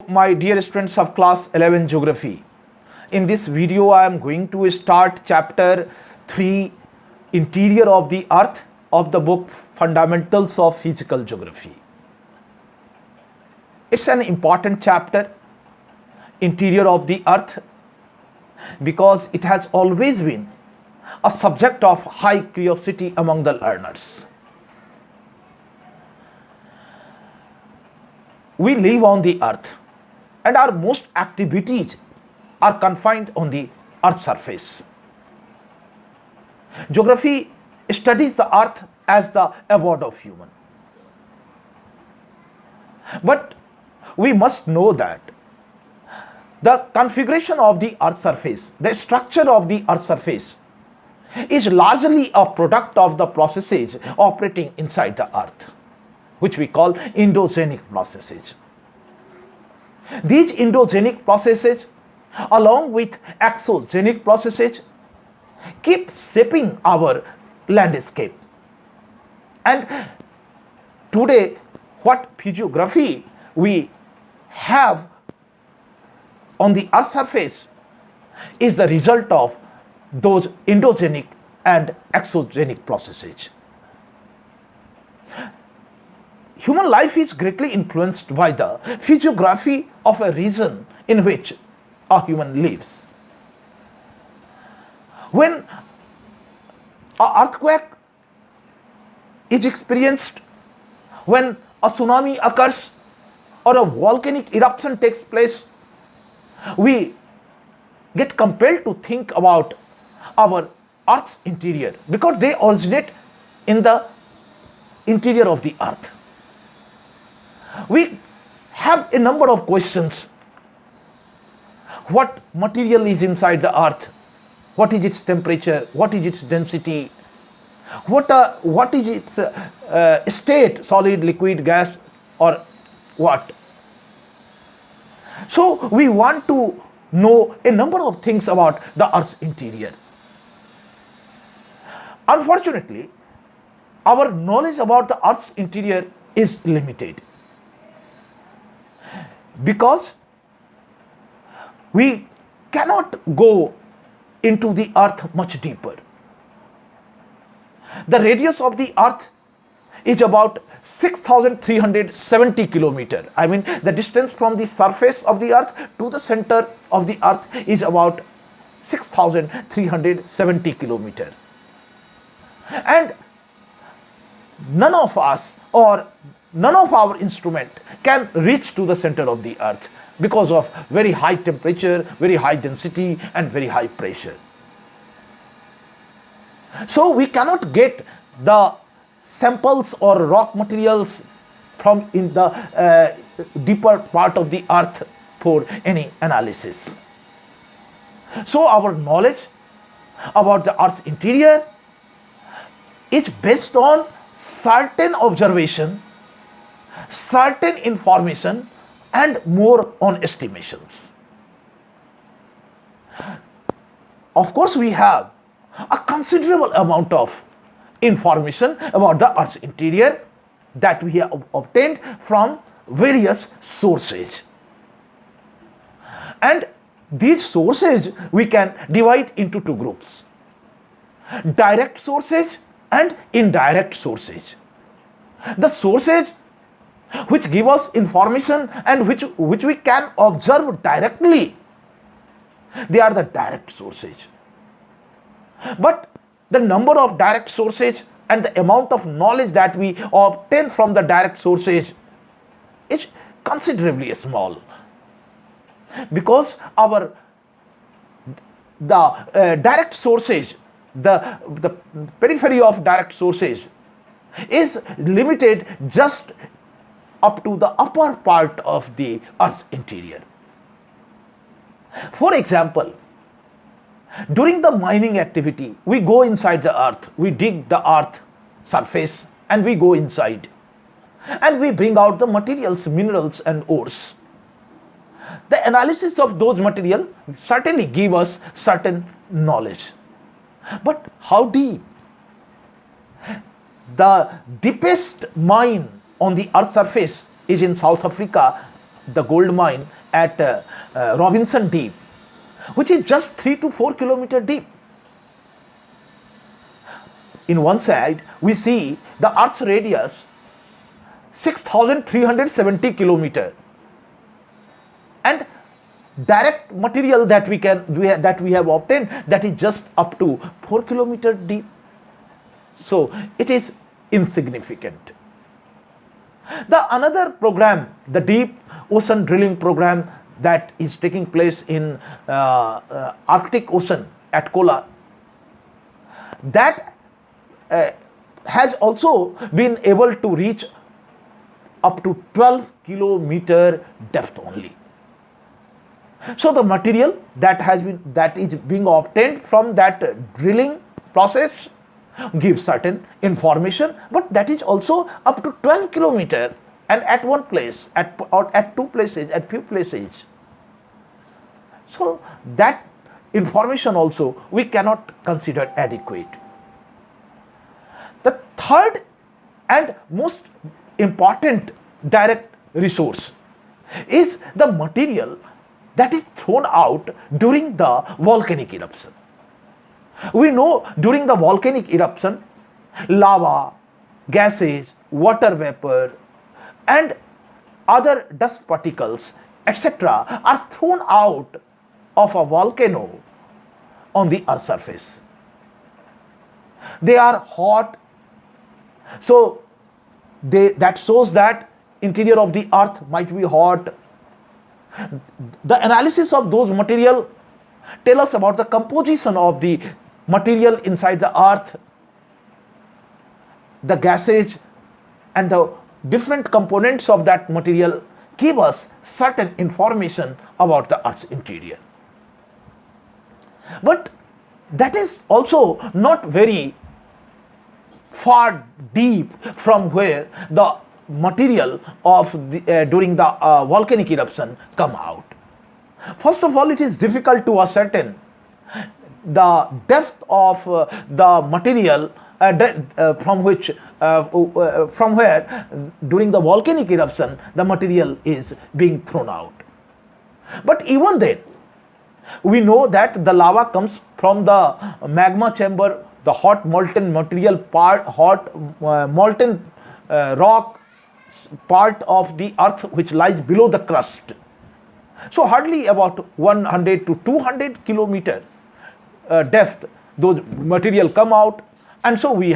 my dear students of class 11 Geography. In this video, I am going to start chapter 3, Interior of the Earth, of the book Fundamentals of Physical Geography. It's an important chapter, Interior of the Earth, because it has always been a subject of high curiosity among the learners. We live on the earth and our most activities are confined on the earth's surface. Geography studies the earth as the abode of human. But we must know that the configuration of the earth's surface, the structure of the earth's surface is largely a product of the processes operating inside the earth, which we call endogenic processes. These endogenic processes, along with exogenic processes, keep shaping our landscape. And today, what physiography we have on the earth's surface is the result of those endogenic and exogenic processes. Human life is greatly influenced by the physiography of a region in which a human lives. When an earthquake is experienced, when a tsunami occurs, or a volcanic eruption takes place, we get compelled to think about our Earth's interior because they originate in the interior of the Earth. We have a number of questions. What material is inside the earth? What is its temperature? What is its density? What is its state, solid, liquid, gas, or what? So we want to know a number of things about the earth's interior. Unfortunately, our knowledge about the earth's interior is limited, because we cannot go into the earth much deeper. The radius of the earth is about 6,370 kilometers. I mean, the distance from the surface of the earth to the center of the earth is about 6,370 kilometers. And none of us or none of our instrument can reach to the center of the earth because of very high temperature, very high density, and very high pressure. So we cannot get the samples or rock materials from in the deeper part of the earth for any analysis. So our knowledge about the earth's interior is based on certain observation, certain information, and more on estimations. Of course, we have a considerable amount of information about the earth's interior that we have obtained from various sources. And these sources we can divide into two groups: direct sources and indirect sources. The sources which give us information and which we can observe directly, they are the direct sources. But the number of direct sources and the amount of knowledge that we obtain from the direct sources is considerably small, because the direct sources, the periphery of direct sources is limited just up to the upper part of the earth's interior. For example, during the mining activity, we go inside the earth, we dig the earth surface and we go inside and we bring out the materials, minerals and ores. The analysis of those materials certainly give us certain knowledge. But how deep? The deepest mine on the earth's surface is in South Africa, the gold mine at Robinson Deep, which is just 3 to 4 kilometer deep. In one side, we see the Earth's radius 6,370 kilometer, and direct material that we have obtained, that is just up to 4 kilometer deep. So it is insignificant. The another program, the deep ocean drilling program that is taking place in Arctic Ocean at Kola, that has also been able to reach up to 12 kilometer depth only. So the material that is being obtained from that drilling process gives certain information, but that is also up to 12 kilometer, and at one place, at two places, at few places. So that information also we cannot consider adequate. The third and most important direct resource is the material that is thrown out during the volcanic eruption. We know during the volcanic eruption, lava, gases, water vapor, and other dust particles, etc., are thrown out of a volcano on the Earth's surface. They are hot, so that shows that interior of the Earth might be hot. The analysis of those material tell us about the composition of the material inside the Earth, the gases and the different components of that material give us certain information about the Earth's interior. But that is also not very far deep from where the material of during the volcanic eruption come out. First of all, it is difficult to ascertain the depth of the material from where during the volcanic eruption the material is being thrown out. But even then, we know that the lava comes from the magma chamber, the hot molten material part, molten rock part of the Earth which lies below the crust. So hardly about 100 to 200 kilometer depth those material come out, and so we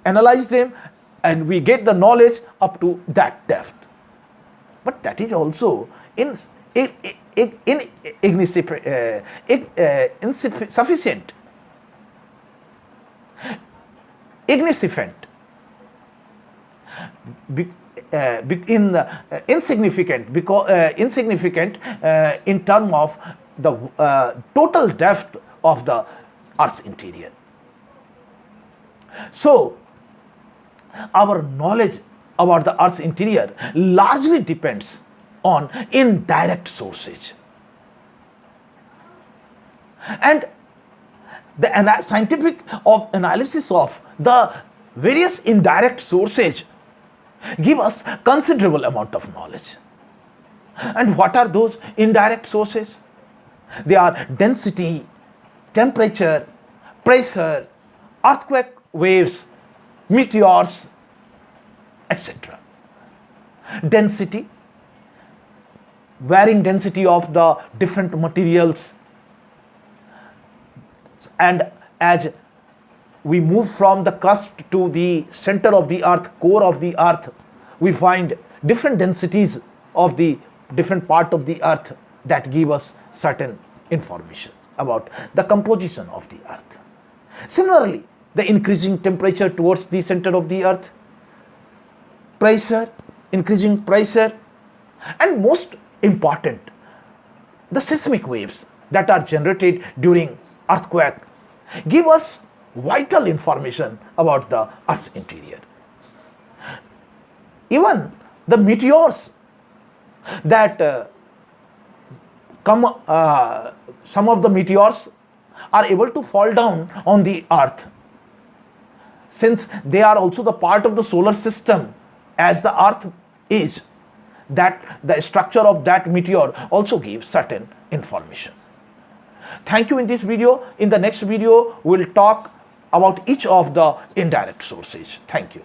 analyze them and we get the knowledge up to that depth. But that is also insufficient, insignificant in terms of the total depth of the Earth's interior. So our knowledge about the Earth's interior largely depends on indirect sources, and the scientific analysis of the various indirect sources give us considerable amount of knowledge. And what are those indirect sources? They are density, temperature, pressure, earthquake waves, meteors, etc. Density, varying density of the different materials, and as we move from the crust to the center of the Earth, core of the Earth, we find different densities of the different part of the Earth that give us certain information about the composition of the Earth. Similarly, the increasing temperature towards the center of the Earth, pressure, increasing pressure, and most important, the seismic waves that are generated during earthquake give us vital information about the Earth's interior. Even the meteors that some of the meteors are able to fall down on the Earth, since they are also the part of the solar system as the Earth is. that the structure of that meteor also gives certain information. Thank you in this video. In the next video, we'll talk about each of the indirect sources. Thank you.